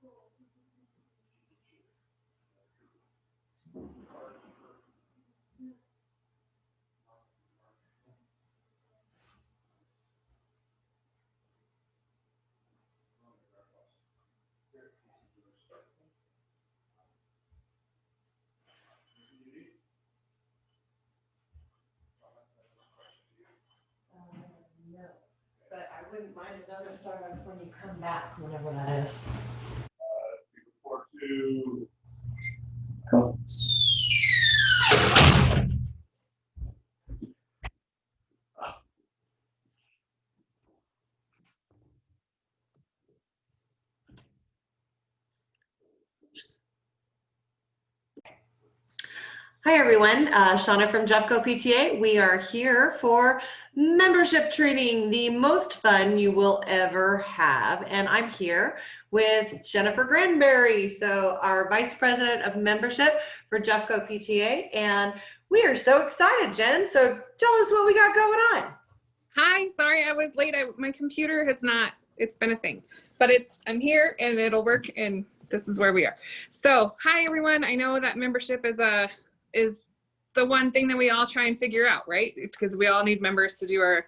No, but I wouldn't mind another Starbucks when you come back, whenever that is. Report to. Hi everyone, Shauna from Jeffco PTA. We are here for membership training, the most fun you will ever have. And I'm here with Jennifer Granbery, so our Vice President of Membership for Jeffco PTA. And we are so excited, Jen. So tell us what we got going on. Hi, sorry I was late. My computer has not, it's been a thing, but I'm here and it'll work, and this is where we are. So hi everyone. I know that membership is the one thing that we all try and figure out, right? Because we all need members to do our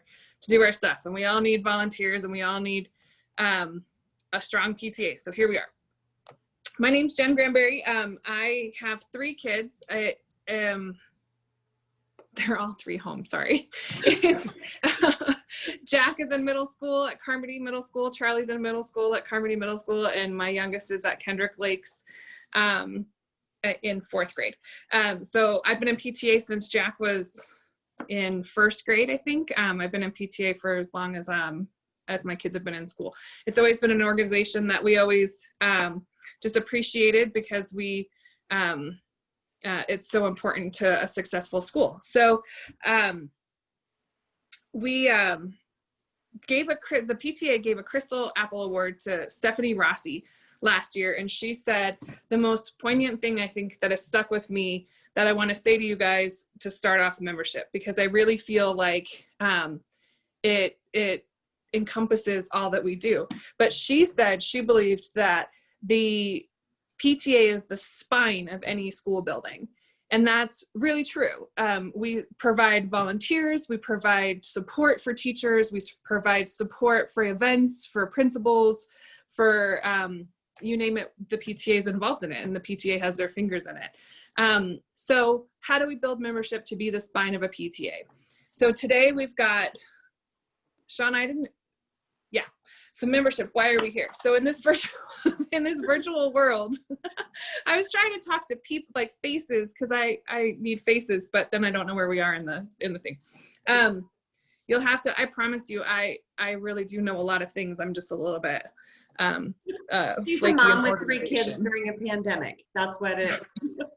stuff, and we all need volunteers, and we all need a strong PTA. So here we are. My name's Jen Granbery. I have 3 kids. They're all 3 home, sorry. Jack is in middle school at Carmody Middle School, Charlie's in middle school at Carmody Middle School, and my youngest is at Kendrick Lakes in 4th grade. So I've been in PTA since Jack was in 1st grade, I think. I've been in PTA for as long as my kids have been in school. It's always been an organization that we always just appreciated, because we it's so important to a successful school. So the PTA gave a Crystal Apple Award to Stephanie Rossi last year, and she said the most poignant thing I think that has stuck with me that I want to say to you guys to start off membership, because I really feel like it encompasses all that we do. But she said she believed that the PTA is the spine of any school building. And that's really true. We provide volunteers, we provide support for teachers, we provide support for events, for principals, for you name it, the PTA is involved in it, and the PTA has their fingers in it. So how do we build membership to be the spine of a PTA? So today we've got, Sean, so membership, why are we here? So in this virtual world, I was trying to talk to people like faces, because I need faces, but then I don't know where we are in the thing. You'll have to, I promise you, I really do know a lot of things. I'm just a little bit She's a mom with 3 kids during a pandemic. That's what it is.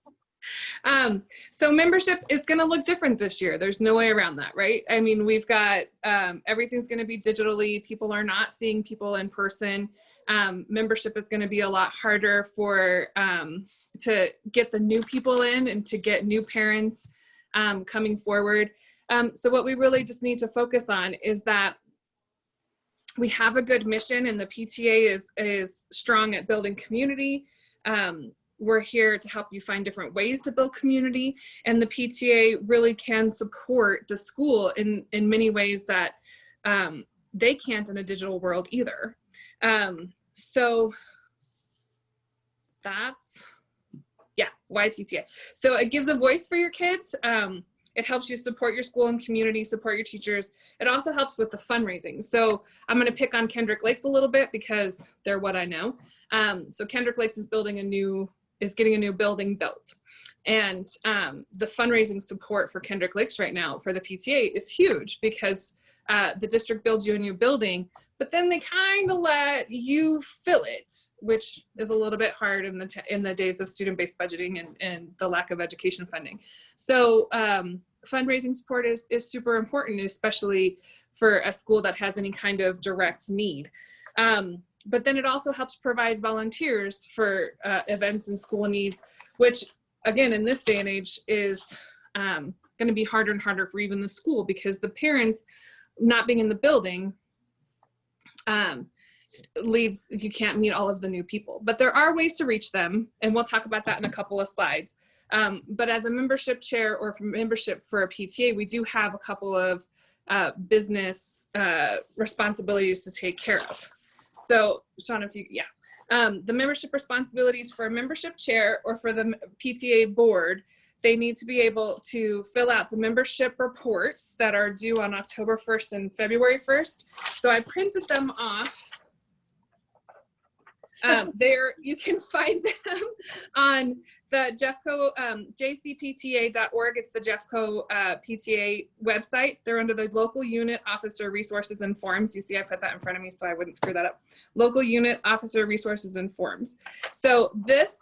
So membership is going to look different this year. There's no way around that, right? I mean, we've got everything's going to be digitally. People are not seeing people in person. Membership is going to be a lot harder for to get the new people in and to get new parents coming forward. So what we really just need to focus on is that we have a good mission, and the PTA is strong at building community. We're here to help you find different ways to build community, and the PTA really can support the school in many ways that they can't in a digital world either. So that's, why PTA. So it gives a voice for your kids. It helps you support your school and community, support your teachers. It also helps with the fundraising. So I'm going to pick on Kendrick Lakes a little bit because they're what I know. So Kendrick Lakes is getting a new building built. And the fundraising support for Kendrick Lakes right now for the PTA is huge, because the district builds you a new building, but then they kind of let you fill it, which is a little bit hard in the days of student-based budgeting and the lack of education funding. So fundraising support is super important, especially for a school that has any kind of direct need. But then it also helps provide volunteers for events and school needs, which again, in this day and age is going to be harder and harder for even the school, because the parents not being in the building, leads, you can't meet all of the new people, but there are ways to reach them, and we'll talk about that in a couple of slides. But as a membership chair or for membership for a PTA, we do have a couple of business responsibilities to take care of. So Sean, if you, the membership responsibilities for a membership chair or for the PTA board, they need to be able to fill out the membership reports that are due on October 1st and February 1st. So I printed them off. There, you can find them on the Jeffco, jcpta.org. It's the Jeffco PTA website. They're under the local unit officer resources and forms. You see, I put that in front of me so I wouldn't screw that up. Local unit officer resources and forms. So this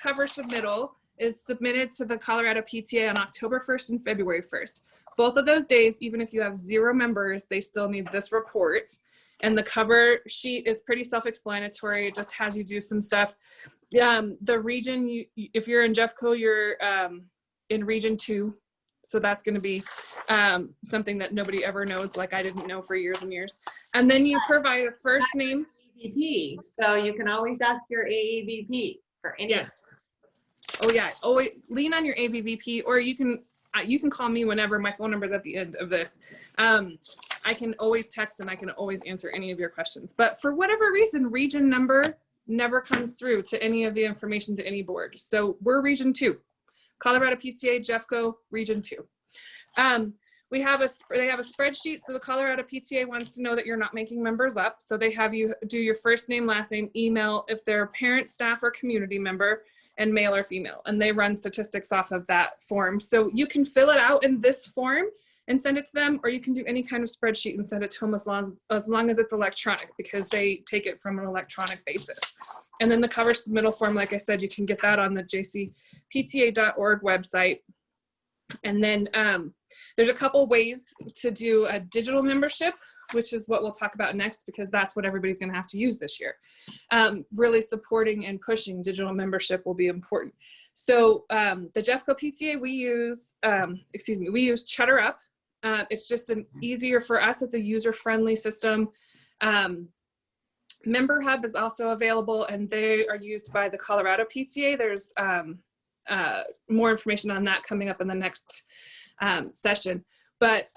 cover submittal is submitted to the Colorado PTA on October 1st and February 1st. Both of those days, even if you have 0 members, they still need this report. And the cover sheet is pretty self-explanatory. It just has you do some stuff. The region, if you're in Jeffco, you're in region 2. So that's going to be something that nobody ever knows, like I didn't know for years and years. And then you provide a first name. AABP, so you can always ask your AABP for anything. Yes. Oh yeah, always lean on your ABVP, or you can call me whenever. My phone number is at the end of this. I can always text and I can always answer any of your questions. But for whatever reason, region number never comes through to any of the information to any board. So we're region 2, Colorado PTA, Jeffco, region 2. They have a spreadsheet, so the Colorado PTA wants to know that you're not making members up. So they have you do your first name, last name, email, if they're a parent, staff, or community member, and male or female, and they run statistics off of that form. So you can fill it out in this form and send it to them, or you can do any kind of spreadsheet and send it to them as long as it's electronic, because they take it from an electronic basis. And then the cover submittal form, like I said, you can get that on the jcpta.org website. And then there's a couple ways to do a digital membership, which is what we'll talk about next, because that's what everybody's going to have to use this year. Really supporting and pushing digital membership will be important. So the Jeffco PTA, we use CheddarUp. It's just an easier for us. It's a user-friendly system. Member Hub is also available, and they are used by the Colorado PTA. There's more information on that coming up in the next session. But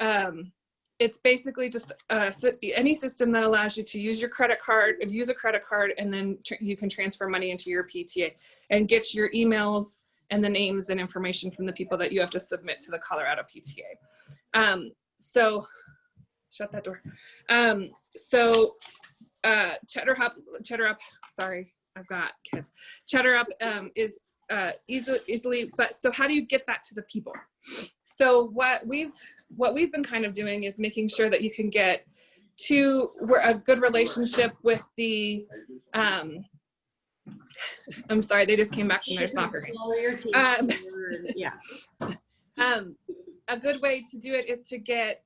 it's basically just any system that allows you to use your credit card and use a credit card, and then you can transfer money into your PTA and get your emails and the names and information from the people that you have to submit to the Colorado PTA. So shut that door. CheddarUp, sorry, I've got kids. CheddarUp is easily, but so how do you get that to the people? So what we've been kind of doing is making sure that you can get to a good relationship with the I'm sorry, they just came back from their soccer game. Yeah. A good way to do it is to get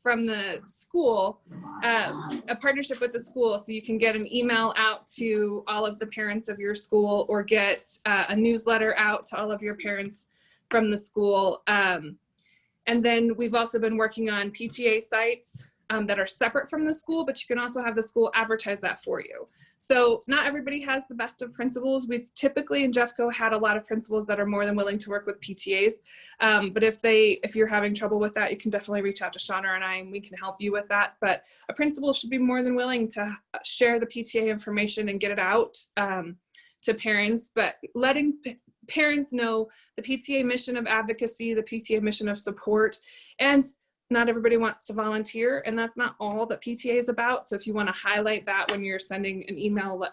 from the school, a partnership with the school, so you can get an email out to all of the parents of your school, or get a newsletter out to all of your parents from the school. And then we've also been working on PTA sites that are separate from the school, but you can also have the school advertise that for you. So not everybody has the best of principals. We've typically in Jeffco had a lot of principals that are more than willing to work with PTAs. But if you're having trouble with that, you can definitely reach out to Shauna and I, and we can help you with that. But a principal should be more than willing to share the PTA information and get it out to parents, but letting parents know the PTA mission of advocacy, the PTA mission of support. And not everybody wants to volunteer, and that's not all that PTA is about. So if you want to highlight that when you're sending an email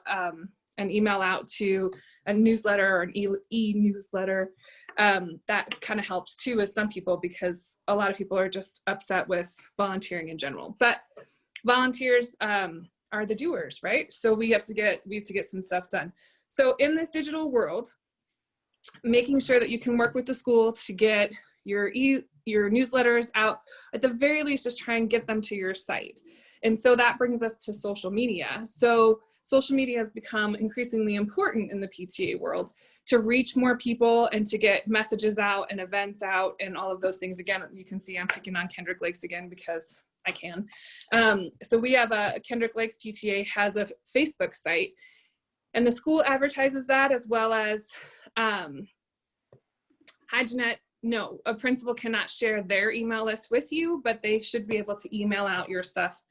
out to a newsletter or an e-newsletter, that kind of helps too with some people, because a lot of people are just upset with volunteering in general. But volunteers are the doers, right? So we have to get some stuff done. So in this digital world, making sure that you can work with the school to get your newsletters out, at the very least, just try and get them to your site. And so that brings us to social media. So social media has become increasingly important in the PTA world to reach more people and to get messages out and events out and all of those things. Again, you can see I'm picking on Kendrick Lakes again, because I can. So we have Kendrick Lakes PTA has a Facebook site, and the school advertises that, as well as, hi Jeanette, no, a principal cannot share their email list with you, but they should be able to email out your stuff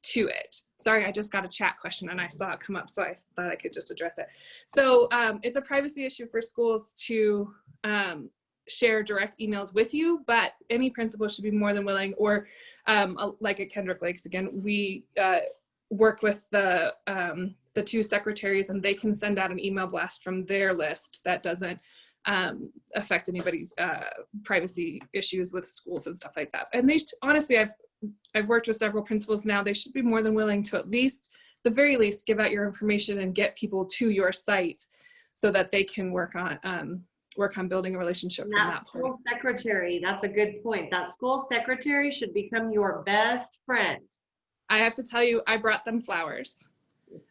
to it. Sorry, I just got a chat question and I saw it come up, so I thought I could just address it. So it's a privacy issue for schools to share direct emails with you, but any principal should be more than willing, or like at Kendrick Lakes, again, we work with the two secretaries, and they can send out an email blast from their list that doesn't affect anybody's privacy issues with schools and stuff like that. And they honestly, I've worked with several principals now. They should be more than willing to, at least, the very least, give out your information and get people to your site so that they can work on building a relationship from that point. School secretary, that's a good point. That school secretary should become your best friend. I have to tell you, I brought them flowers.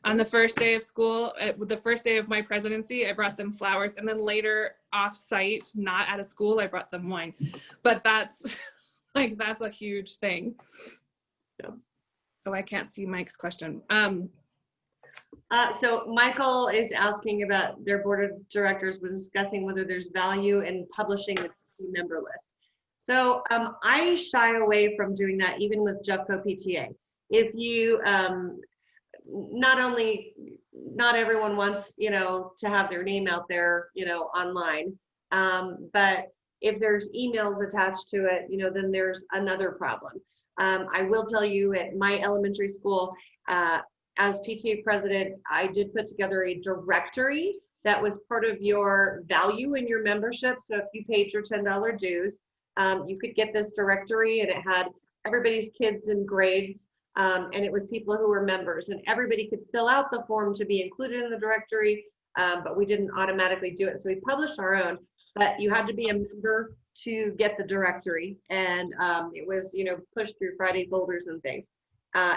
On the first day of school, the first day of my presidency, I brought them flowers, and then later off-site, not at a school, I brought them wine. But that's like, that's a huge thing. So, oh, I can't see Mike's question. So Michael is asking about their board of directors was discussing whether there's value in publishing the member list. So I shy away from doing that, even with Jeffco PTA. If you, not everyone wants, to have their name out there, online, but if there's emails attached to it, then there's another problem. I will tell you, at my elementary school, as PTA president, I did put together a directory that was part of your value in your membership. So if you paid your $10 dues, you could get this directory, and it had everybody's kids and grades, and it was people who were members, and everybody could fill out the form to be included in the directory, but we didn't automatically do it. So we published our own, but you had to be a member to get the directory, and it was, pushed through Friday folders and things.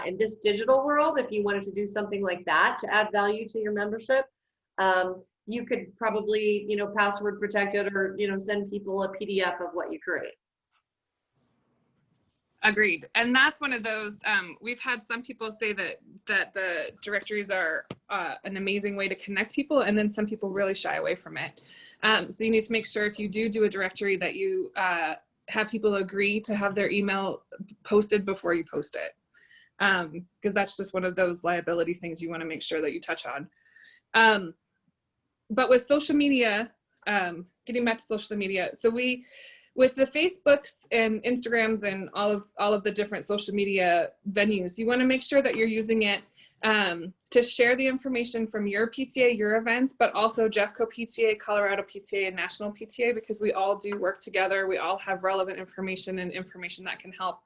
In this digital world, if you wanted to do something like that to add value to your membership, you could probably, password protect it, or, send people a PDF of what you create. Agreed. And that's one of those, we've had some people say that the directories are an amazing way to connect people, and then some people really shy away from it. So you need to make sure, if you do a directory, that you have people agree to have their email posted before you post it. Because that's just one of those liability things you want to make sure that you touch on. But with social media, getting back to social media, so with the Facebooks and Instagrams and all of the different social media venues, you want to make sure that you're using it to share the information from your PTA, your events, but also Jeffco PTA, Colorado PTA, and National PTA, because we all do work together. We all have relevant information and information that can help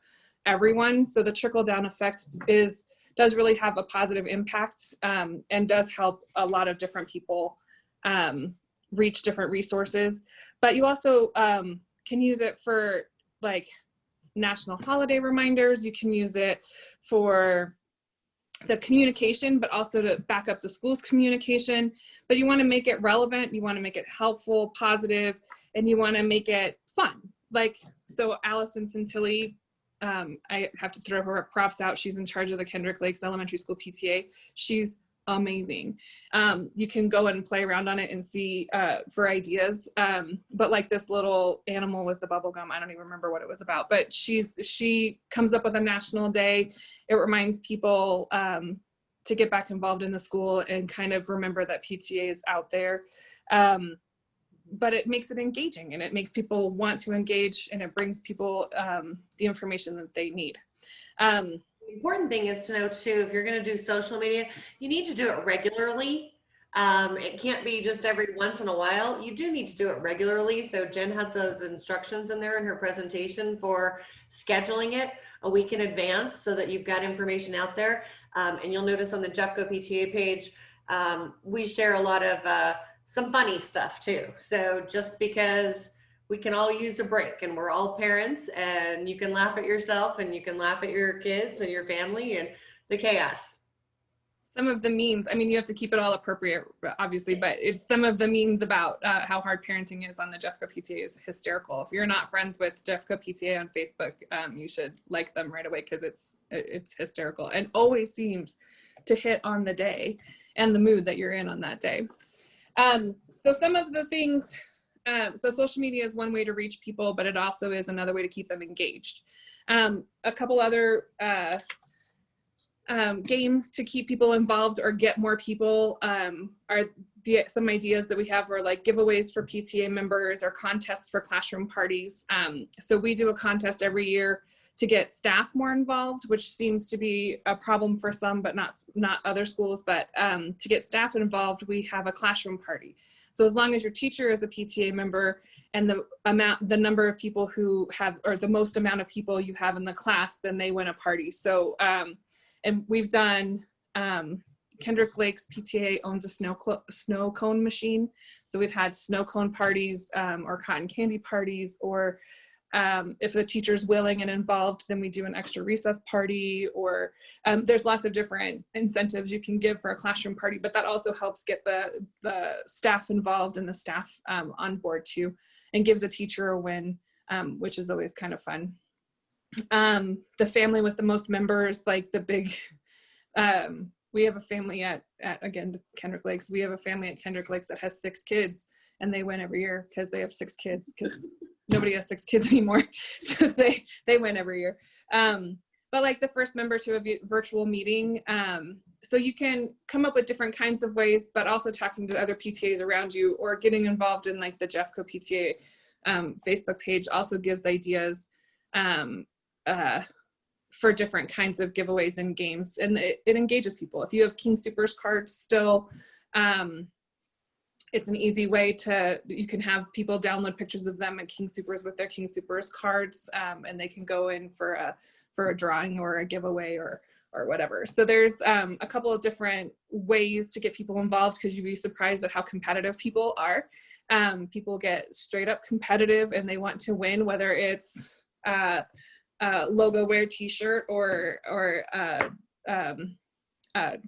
everyone. So the trickle down effect does really have a positive impact, and does help a lot of different people reach different resources. But you also can use it for, like, national holiday reminders. You can use it for the communication, but also to back up the school's communication. But you want to make it relevant, you want to make it helpful, positive, and you want to make it fun. Like, so Allison Santilli, I have to throw her props out. She's in charge of the Kendrick Lakes Elementary School PTA. She's amazing. You can go and play around on it and see for ideas. But like this little animal with the bubble gum, I don't even remember what it was about, but she comes up with a national day. It reminds people to get back involved in the school and kind of remember that PTA is out there. But it makes it engaging, and it makes people want to engage, and it brings people the information that they need. The important thing is to know too, if you're going to do social media, you need to do it regularly. It can't be just every once in a while. You do need to do it regularly. So Jen has those instructions in there in her presentation for scheduling it a week in advance, so that you've got information out there. And you'll notice on the Jeffco PTA page, we share a lot of some funny stuff too. So just because we can all use a break, and we're all parents, and you can laugh at yourself, and you can laugh at your kids and your family and the chaos. some of the memes, I mean, you have to keep it all appropriate, obviously, but it's some of the memes about how hard parenting is on the Jeffco PTA is hysterical. If you're not friends with Jeffco PTA on Facebook, you should like them right away because it's hysterical and always seems to hit on the day and the mood that you're in on that day. So some of the things, so social media is one way to reach people, but it also is another way to keep them engaged. A couple other games to keep people involved or get more people are some ideas that we have are like giveaways for PTA members or contests for classroom parties. So we do a contest every year to get staff more involved, which seems to be a problem for some, but not other schools. But to get staff involved, we have a classroom party. So as long as your teacher is a PTA member and the number of people who have, or the most amount of people you have in the class, then they win a party. So, and we've done, Kendrick Lakes PTA owns a snow cone machine. So we've had snow cone parties or cotton candy parties, or if the teacher's willing and involved, then we do an extra recess party, or there's lots of different incentives you can give for a classroom party, but that also helps get the staff involved and the staff on board too, and gives a teacher a win, which is always kind of fun. The family with the most members, like the big, we have a family at again, Kendrick Lakes, we have a family at Kendrick Lakes that has 6 kids, and they win every year because they have 6 kids, because nobody has 6 kids anymore. So they win every year. But like the first member to a virtual meeting. So you can come up with different kinds of ways, but also talking to other PTAs around you or getting involved in like the Jeffco PTA Facebook page also gives ideas for different kinds of giveaways and games. And it engages people. If you have King Supers cards still, it's an easy way you can have people download pictures of them and King Supers with their King Supers cards, and they can go in for a drawing or a giveaway or whatever. So there's a couple of different ways to get people involved, because you'd be surprised at how competitive people are. People get straight up competitive and they want to win, whether it's a logo wear t-shirt or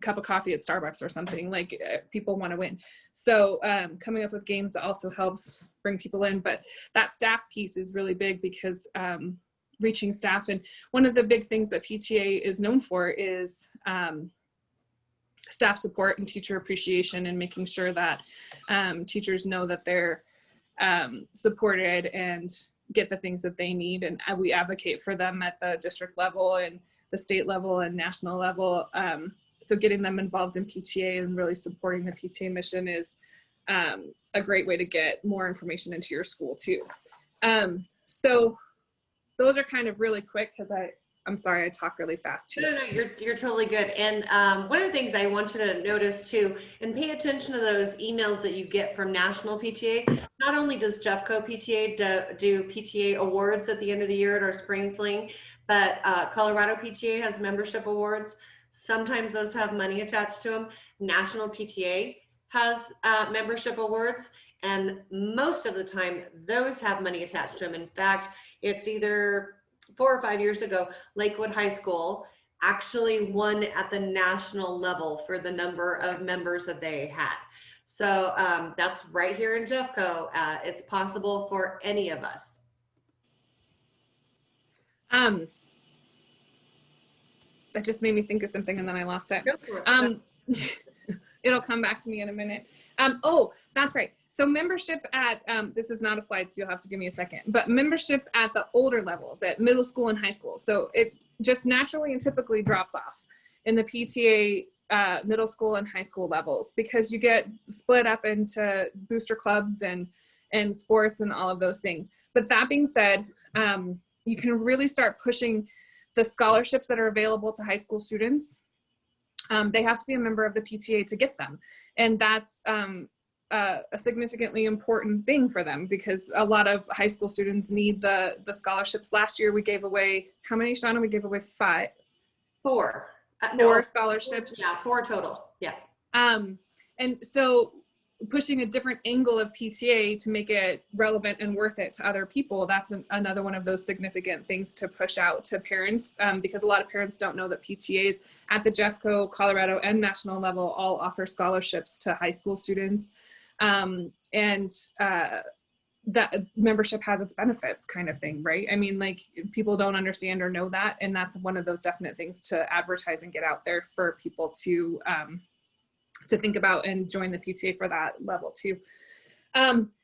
cup of coffee at Starbucks or something. Like people want to win. So coming up with games also helps bring people in, but that staff piece is really big, because reaching staff, and one of the big things that PTA is known for is staff support and teacher appreciation, and making sure that teachers know that they're supported and get the things that they need, and we advocate for them at the district level and the state level and national level. So getting them involved in PTA and really supporting the PTA mission is a great way to get more information into your school too. So those are kind of really quick, because I'm sorry, I talk really fast too. No, you're totally good. And one of the things I want you to notice too, and pay attention to those emails that you get from National PTA. Not only does Jeffco PTA do PTA awards at the end of the year at our spring fling, but Colorado PTA has membership awards. Sometimes those have money attached to them. National PTA has membership awards, and most of the time those have money attached to them. In fact, it's either 4 or 5 years ago, Lakewood High School actually won at the national level for the number of members that they had. So that's right here in Jeffco. It's possible for any of us. That just made me think of something and then I lost it. It'll come back to me in a minute. Oh, that's right. So membership at, this is not a slide, so you'll have to give me a second, but membership at the older levels, at middle school and high school. So it just naturally and typically drops off in the PTA middle school and high school levels, because you get split up into booster clubs and sports and all of those things. But that being said, you can really start pushing the scholarships that are available to high school students. They have to be a member of the PTA to get them. And that's a significantly important thing for them, because a lot of high school students need the scholarships. Last year we gave away, how many, Shauna? We gave away 5? 4. Four scholarships. Yeah, 4 total. Yeah. And so pushing a different angle of PTA to make it relevant and worth it to other people. That's another one of those significant things to push out to parents, because a lot of parents don't know that PTAs at the Jeffco, Colorado, and national level all offer scholarships to high school students. That membership has its benefits, kind of thing, right? I mean, like, people don't understand or know that, and that's one of those definite things to advertise and get out there for people to think about and join the PTA for that level too.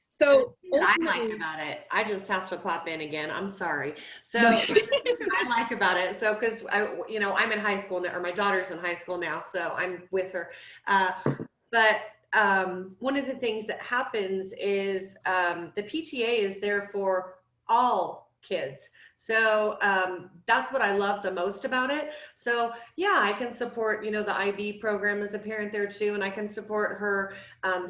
So I like about it, I just have to pop in again. I'm sorry. So I like about it. So, because I'm in high school now, or my daughter's in high school now, so I'm with her. But one of the things that happens is the PTA is there for all kids. So that's what I love the most about it. So yeah, I can support, the IB program as a parent there too, and I can support her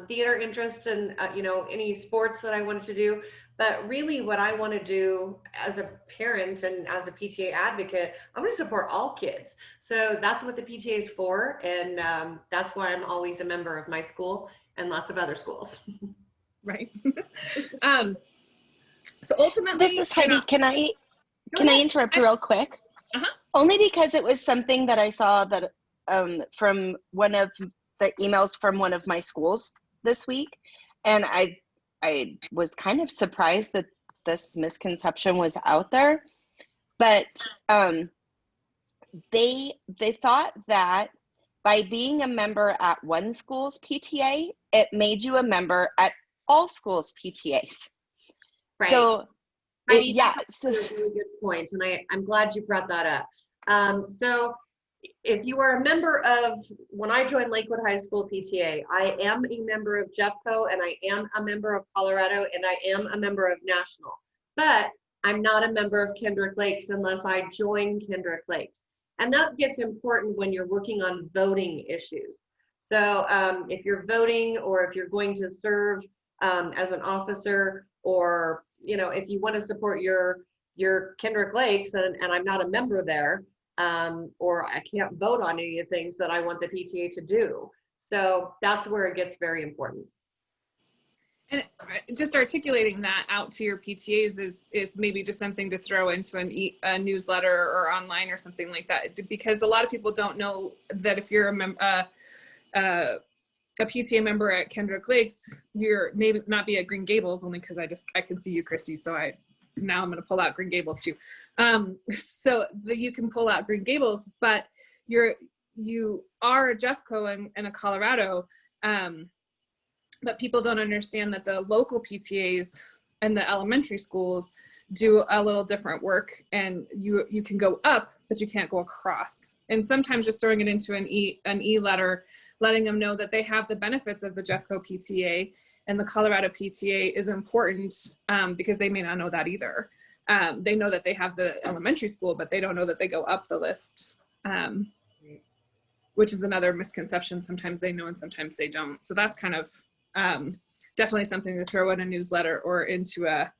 theater interests and, any sports that I wanted to do. But really what I want to do as a parent and as a PTA advocate, I'm going to support all kids. So that's what the PTA is for. And that's why I'm always a member of my school and lots of other schools. Right. So ultimately, this is Heidi. Can I interrupt real quick? Only because it was something that I saw that from one of the emails from one of my schools this week, and I was kind of surprised that this misconception was out there. But they thought that by being a member at one school's PTA, it made you a member at all schools' PTAs. Right. So, that's a really good point, and I'm glad you brought that up. So if you are a member of, when I joined Lakewood High School PTA, I am a member of Jeffco, and I am a member of Colorado, and I am a member of National. But I'm not a member of Kendrick Lakes unless I join Kendrick Lakes. And that gets important when you're working on voting issues. So if you're voting, or if you're going to serve as an officer, or if you want to support your Kendrick Lakes, and I'm not a member there, or I can't vote on any of the things that I want the PTA to do. So that's where it gets very important. And just articulating that out to your PTAs is maybe just something to throw into a newsletter or online or something like that, because a lot of people don't know that if you're a PTA member at Kendrick Lakes, you're maybe not be at Green Gables, only because I can see you, Christy. So now I'm going to pull out Green Gables too. So that you can pull out Green Gables, but you are a Jeffco and a Colorado, but people don't understand that the local PTAs and the elementary schools do a little different work, and you can go up, but you can't go across. And sometimes just throwing it into an e-letter, letting them know that they have the benefits of the Jeffco PTA and the Colorado PTA is important, because they may not know that either. They know that they have the elementary school, but they don't know that they go up the list, which is another misconception. Sometimes they know and sometimes they don't. So that's kind of definitely something to throw in a newsletter or into a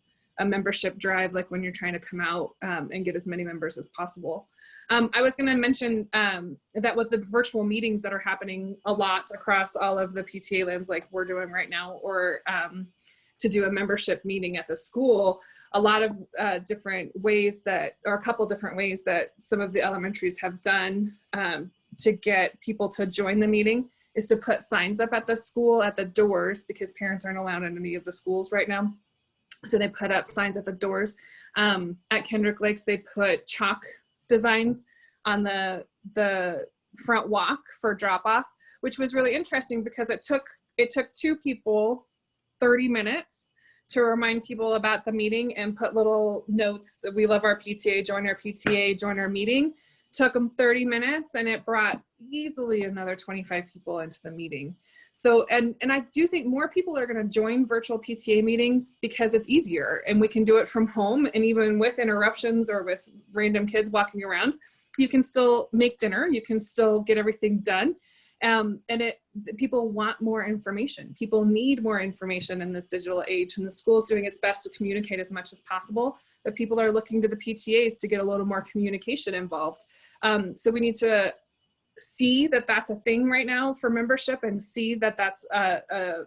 membership drive, like when you're trying to come out and get as many members as possible. I was going to mention that with the virtual meetings that are happening a lot across all of the PTA lands, like we're doing right now, or to do a membership meeting at the school, a lot of different ways or a couple different ways that some of the elementaries have done to get people to join the meeting is to put signs up at the school at the doors, because parents aren't allowed in any of the schools right now. So they put up signs at the doors. At Kendrick Lakes, they put chalk designs on the front walk for drop off, which was really interesting because it took two people 30 minutes to remind people about the meeting and put little notes that we love our PTA, join our meeting. Took them 30 minutes, and it brought easily another 25 people into the meeting. So, and I do think more people are going to join virtual PTA meetings because it's easier and we can do it from home, and even with interruptions or with random kids walking around, you can still make dinner, you can still get everything done. And people want more information. People need more information in this digital age, and the school's doing its best to communicate as much as possible, but people are looking to the PTAs to get a little more communication involved. So we need to see that that's a thing right now for membership, and see that that's a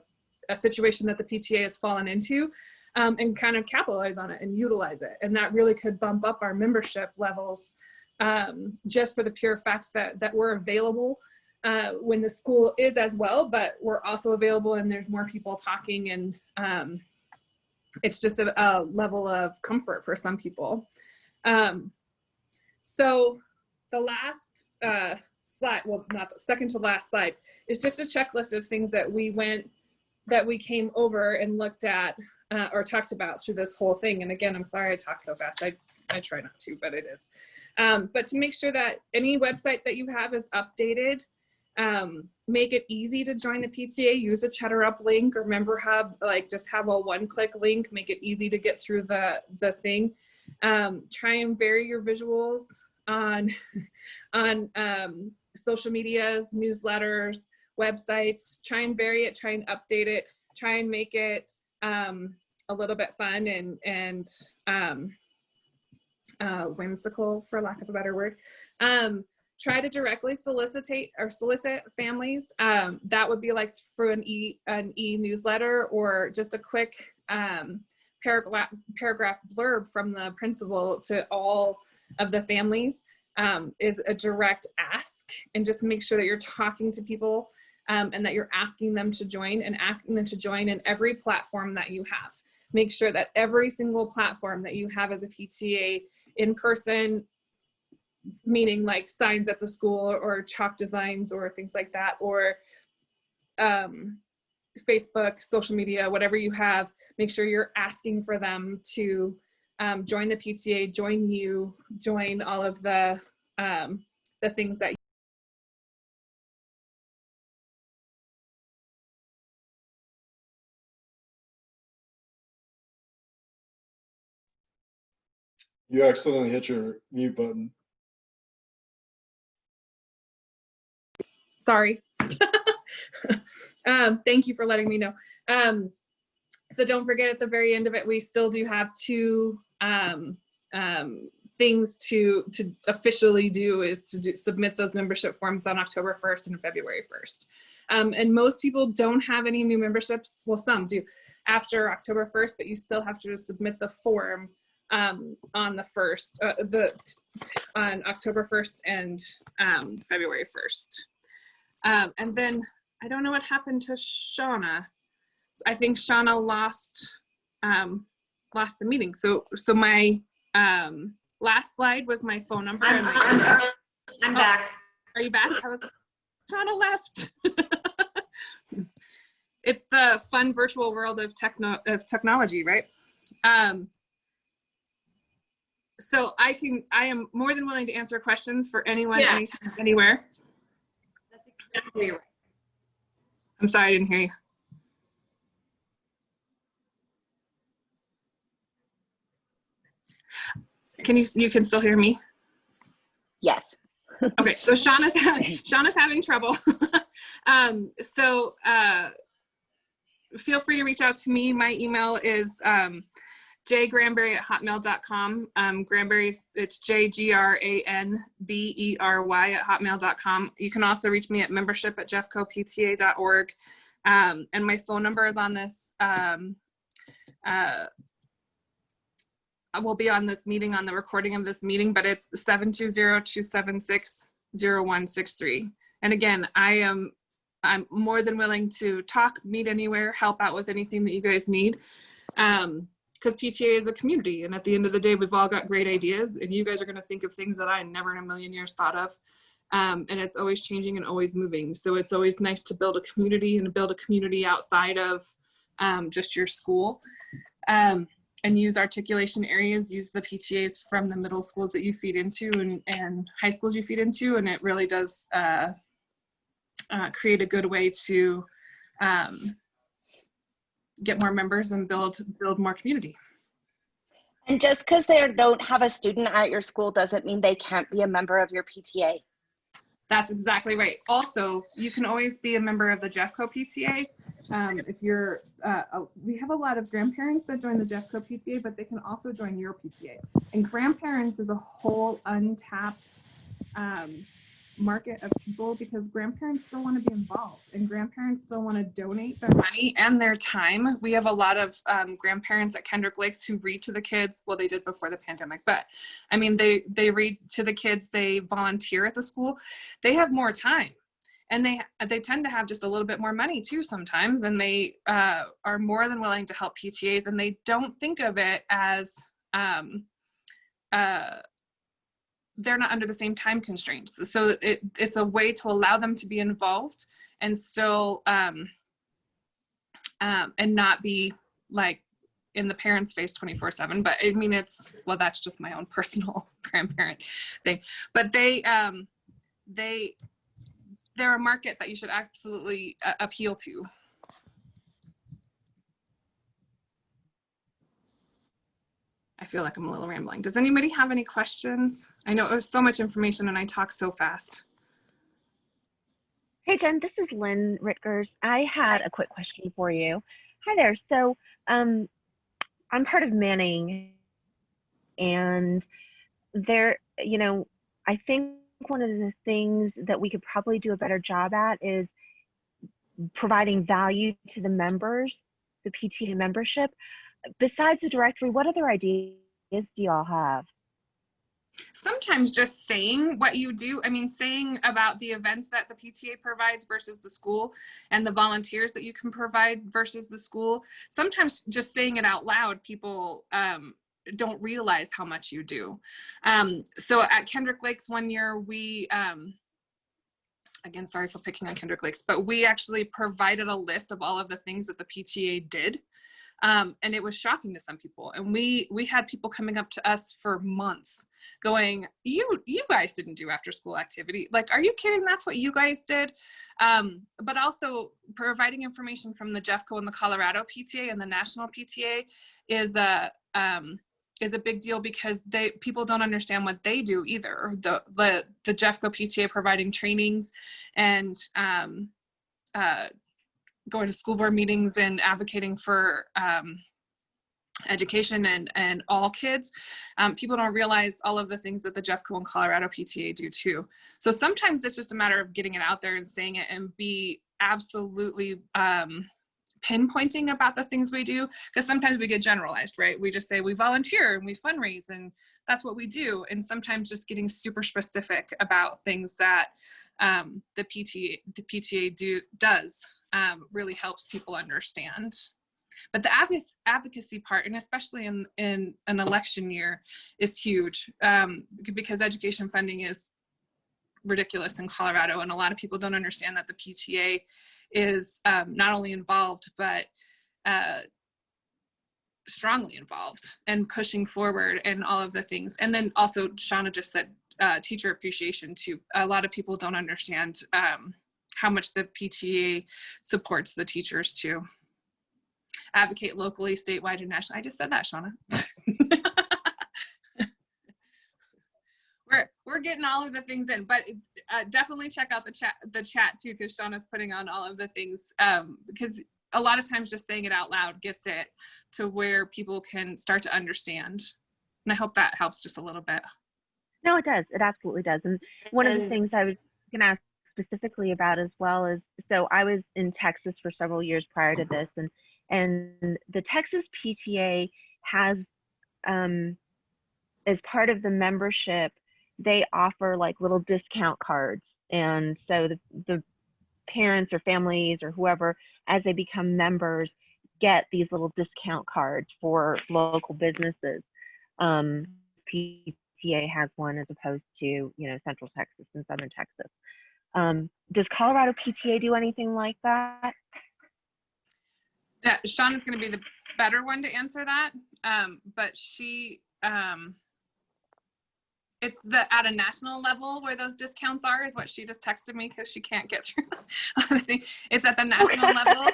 a situation that the PTA has fallen into, and kind of capitalize on it and utilize it. And that really could bump up our membership levels, just for the pure fact that we're available when the school is as well, but we're also available and there's more people talking, and it's just a level of comfort for some people. So the last slide, well, not the second to last slide, is just a checklist of things that we came over and looked at or talked about through this whole thing. And again, I'm sorry I talk so fast. I try not to, but it is. But to make sure that any website that you have is updated, make it easy to join the PTA, use a ChatterUp link or Member Hub, like just have a one-click link, make it easy to get through the thing. Try and vary your visuals on social medias, newsletters, websites. Try and vary it, try and update it, try and make it a little bit fun and whimsical, for lack of a better word. Try to directly solicit families. That would be like through an e-newsletter or just a quick paragraph blurb from the principal to all of the families, is a direct ask, and just make sure that you're talking to people and that you're asking them to join, and asking them to join in every platform that you have. Make sure that every single platform that you have as a PTA, in person, meaning like signs at the school or chalk designs or things like that, or Facebook, social media, whatever you have, make sure you're asking for them to join the PTA, join you, join all of the things that You accidentally hit your mute button. Sorry. Thank you for letting me know. So don't forget, at the very end of it, we still do have two things to officially do, is to submit those membership forms on October 1st and February 1st. And most people don't have any new memberships. Well, some do after October 1st, but you still have to submit the form on the 1st, on October 1st and February 1st. And then I don't know what happened to Shauna. I think Shauna lost the meeting. So my last slide was my phone number. I'm back. Are you back? Shauna left. It's the fun virtual world of technology, right? So I am more than willing to answer questions for anyone, anytime, anywhere. That's exactly right. I'm sorry, I didn't hear you. You can still hear me? Yes. Okay, so Shauna's having trouble. So feel free to reach out to me. My email is jgranbery@hotmail.com. Granbery, it's jgranbery@hotmail.com. You can also reach me at membership@jeffcopta.org. And my phone number is on this. I will be on this meeting, on the recording of this meeting, but it's 720-276-0163. And again, I'm more than willing to talk, meet anywhere, help out with anything that you guys need. Because PTA is a community, and at the end of the day, we've all got great ideas, and you guys are going to think of things that I never in a million years thought of. And it's always changing and always moving. So it's always nice to build a community and build a community outside of just your school. And use articulation areas, use the PTAs from the middle schools that you feed into and high schools you feed into, and it really does create a good way to get more members and build more community. And just because they don't have a student at your school doesn't mean they can't be a member of your PTA. That's exactly right. Also, you can always be a member of the Jeffco PTA. If you're, we have a lot of grandparents that join the Jeffco PTA, but they can also join your PTA. And grandparents is a whole untapped market of people because grandparents still want to be involved and grandparents still want to donate their money and their time. We have a lot of grandparents at Kendrick Lakes who read to the kids. Well, they did before the pandemic, but I mean, they read to the kids, they volunteer at the school. They have more time. And they tend to have just a little bit more money too sometimes, and they are more than willing to help PTAs, and they don't think of it as they're not under the same time constraints. So it's a way to allow them to be involved and still and not be like in the parents' face 24/7. But I mean, that's just my own personal grandparent thing. But they're a market that you should absolutely appeal to. I feel like I'm a little rambling. Does anybody have any questions? I know it was so much information and I talk so fast. Hey Jen, this is Lynn Ritkers. I had a quick question for you. Hi there. So I'm part of Manning, and there, I think one of the things that we could probably do a better job at is providing value to the members, the PTA membership. Besides the directory, what other ideas do y'all have? Sometimes just saying what you do, I mean, saying about the events that the PTA provides versus the school and the volunteers that you can provide versus the school. Sometimes just saying it out loud, people don't realize how much you do. So at Kendrick Lakes one year, we, again, sorry for picking on Kendrick Lakes, but we actually provided a list of all of the things that the PTA did. And it was shocking to some people. And we had people coming up to us for months going, you guys didn't do after school activity. Like, are you kidding? That's what you guys did. But also providing information from the Jeffco and the Colorado PTA and the national PTA is a big deal because people don't understand what they do either. The Jeffco PTA providing trainings and going to school board meetings and advocating for education and all kids. People don't realize all of the things that the Jeffco and Colorado PTA do too. So sometimes it's just a matter of getting it out there and saying it and be absolutely pinpointing about the things we do, because sometimes we get generalized, right? We just say we volunteer and we fundraise and that's what we do. And sometimes just getting super specific about things that the PTA does really helps people understand. But the advocacy part, and especially in an election year, is huge because education funding is ridiculous in Colorado, and a lot of people don't understand that the PTA is not only involved but strongly involved and pushing forward and all of the things. And then also Shauna just said teacher appreciation too. A lot of people don't understand how much the PTA supports the teachers too. Advocate locally, statewide, and nationally. I just said that, Shauna. We're getting all of the things in, but definitely check out the chat too, because Shauna's putting on all of the things, because a lot of times just saying it out loud gets it to where people can start to understand. And I hope that helps just a little bit. No, it does. It absolutely does. And one of the things I was going to ask specifically about as well is, so I was in Texas for several years prior to this, and the Texas PTA has, as part of the membership, they offer like little discount cards. And so the parents or families or whoever, as they become members, get these little discount cards for local businesses. PTA has one as opposed to, Central Texas and Southern Texas. Does Colorado PTA do anything like that? Shauna's going to be the better one to answer that. But she, it's at a national level where those discounts are, is what she just texted me because she can't get through. It's at the national level.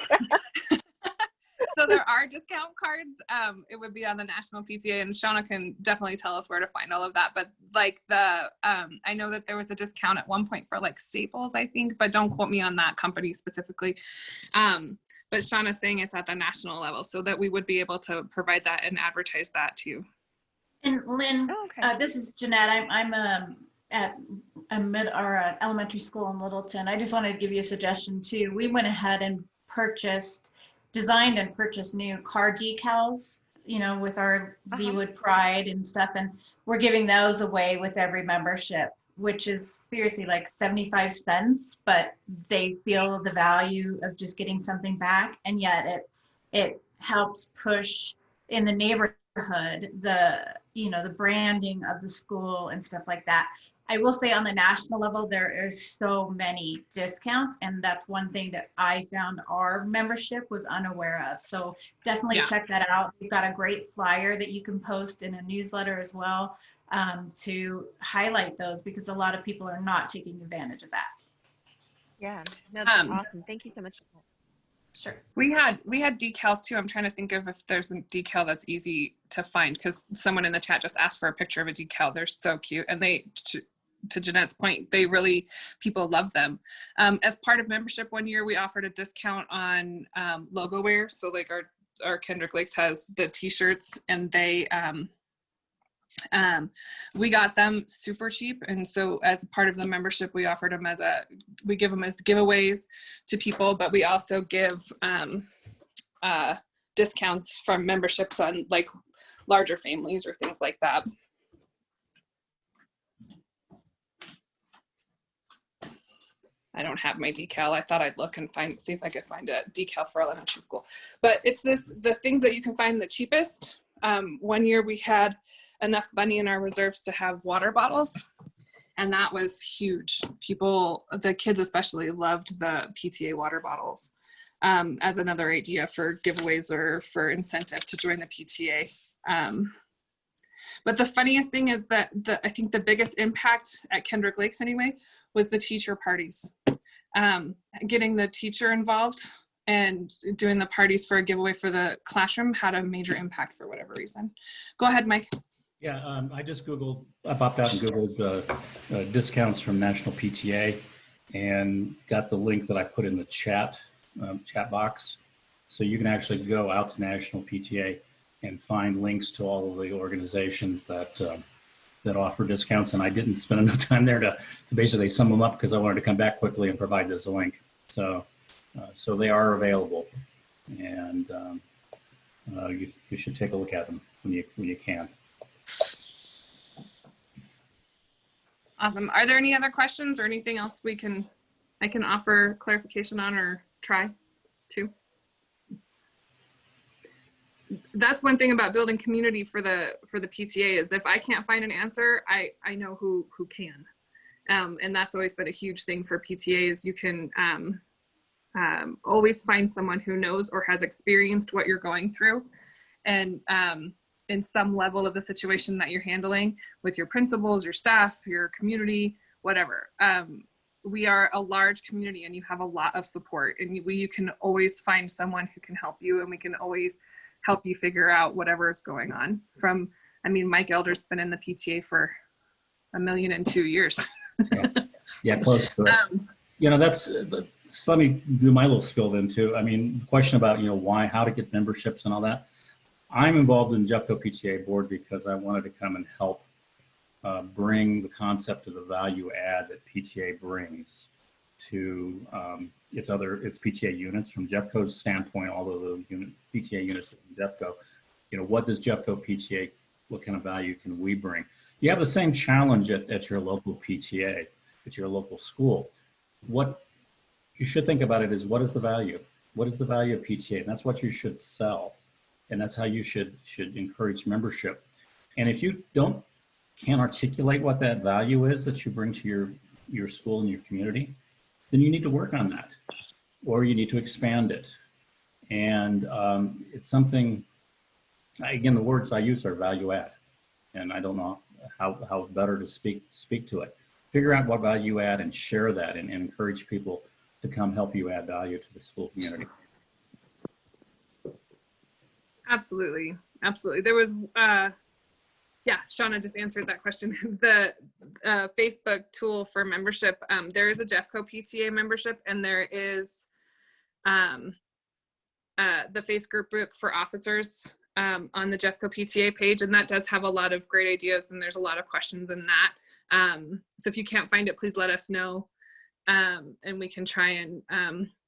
So there are discount cards. It would be on the national PTA, and Shauna can definitely tell us where to find all of that. But like I know that there was a discount at one point for like Staples, I think, but don't quote me on that company specifically. But Shauna's saying it's at the national level, so that we would be able to provide that and advertise that too. And Lynn, this is Jeanette. I'm at a mid or an elementary school in Littleton. I just wanted to give you a suggestion too. We went ahead and designed and purchased new car decals, you know, with our Leewood Pride and stuff. And we're giving those away with every membership, which is seriously like 75 cents, but they feel the value of just getting something back. And yet it helps push in the neighborhood, the branding of the school and stuff like that. I will say on the national level, there are so many discounts, and that's one thing that I found our membership was unaware of. So definitely check that out. We've got a great flyer that you can post in a newsletter as well, to highlight those, because a lot of people are not taking advantage of that. Yeah, no, that's awesome. Thank you so much. Sure. We had decals too. I'm trying to think of if there's a decal that's easy to find, because someone in the chat just asked for a picture of a decal. They're so cute, and they, to Jeanette's point, they really, people love them. As part of membership one year, we offered a discount on logo wear. So like our Kendrick Lakes has the t-shirts, and they we got them super cheap, and so as part of the membership, we offered them we give them as giveaways to people, but we also give discounts from memberships on like larger families or things like that. I don't have my decal. I thought I'd look and see if I could find a decal for elementary school. But it's the things that you can find the cheapest. One year we had enough money in our reserves to have water bottles, and that was huge. The kids especially, loved the PTA water bottles as another idea for giveaways or for incentive to join the PTA. But the funniest thing is that I think the biggest impact at Kendrick Lakes anyway was the teacher parties. Getting the teacher involved and doing the parties for a giveaway for the classroom had a major impact for whatever reason. Go ahead, Mike. Yeah, I just I popped out and Googled discounts from National PTA and got the link that I put in the chat box. So you can actually go out to National PTA and find links to all of the organizations that offer discounts. And I didn't spend enough time there to basically sum them up, because I wanted to come back quickly and provide this link. So they are available, and you should take a look at them when you can. Awesome. Are there any other questions or anything else I can offer clarification on or try to? That's one thing about building community for the PTA, is if I can't find an answer, I know who can. And that's always been a huge thing for PTAs. You can always find someone who knows or has experienced what you're going through, and in some level of the situation that you're handling with your principals, your staff, your community, whatever. We are a large community, and you have a lot of support, and you can always find someone who can help you, and we can always help you figure out whatever is going on. Mike Elder's been in the PTA for 1,002 years. Yeah, close to it. So let me do my little spill then too. The question about, how to get memberships and all that. I'm involved in Jeffco PTA board because I wanted to come and help bring the concept of the value add that PTA brings to its PTA units. From Jeffco's standpoint, all of the PTA units from Jeffco, what does Jeffco PTA, what kind of value can we bring? You have the same challenge at your local PTA, at your local school. What you should think about it is, what is the value? What is the value of PTA? And that's what you should sell. And that's how you should encourage membership. And if you can't articulate what that value is that you bring to your school and your community, then you need to work on that, or you need to expand it. And it's something, again, the words I use are value add, and I don't know how better to speak to it. Figure out what value you add and share that, and encourage people to come help you add value to the school community. Absolutely. There was, Shauna just answered that question. The Facebook tool for membership, there is a Jeffco PTA membership, and there is the Facebook group for officers on the Jeffco PTA page, and that does have a lot of great ideas, and there's a lot of questions in that. So if you can't find it, please let us know, and we can try and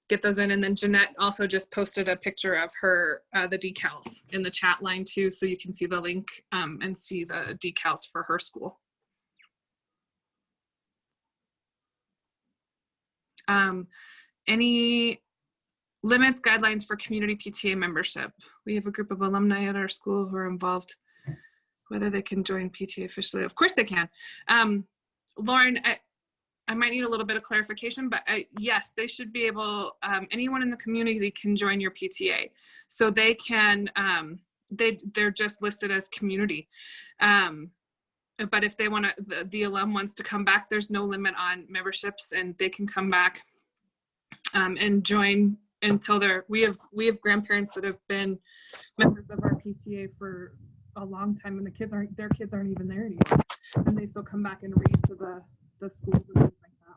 get those in. And then Jeanette also just posted a picture of her, the decals in the chat line too, so you can see the link and see the decals for her school. Any limits, guidelines for community PTA membership? We have a group of alumni at our school who are involved. Whether they can join PTA officially, of course they can. Lauren, I might need a little bit of clarification, but yes, they should be able, anyone in the community can join your PTA. So they can, they're just listed as community. But if they want to, the alum wants to come back, there's no limit on memberships, and they can come back and join until we have grandparents that have been members of our PTA for a long time, and their kids aren't even there anymore, and they still come back and read to the schools and things like that.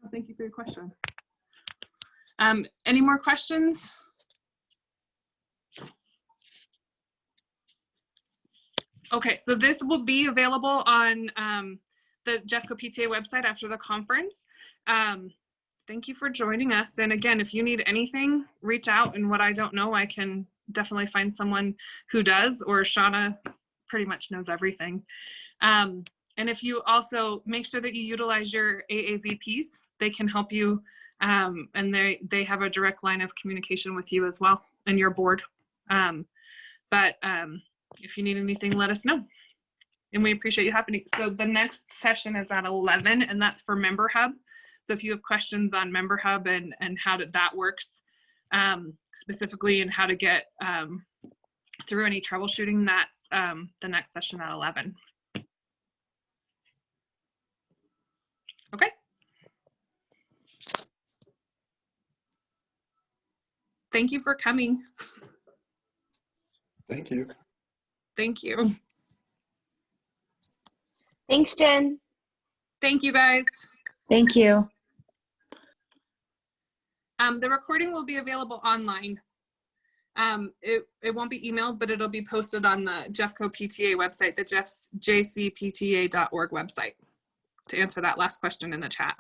Well, thank you for your question. Any more questions? Okay, so this will be available on the Jeffco PTA website after the conference. Thank you for joining us. And again, if you need anything, reach out, and what I don't know, I can definitely find someone who does, or Shauna pretty much knows everything. And if you also make sure that you utilize your AAVPs, they can help you, and they have a direct line of communication with you as well, and your board. If you need anything, let us know. And we appreciate you happening. So the next session is at 11, and that's for Member Hub. So if you have questions on Member Hub and how that works specifically, and how to get through any troubleshooting, that's the next session at 11. Okay. Thank you for coming. Thank you. Thank you. Thanks, Jen. Thank you, guys. Thank you. The recording will be available online. It won't be emailed, but it'll be posted on the Jeffco PTA website, the jcpta.org website, to answer that last question in the chat.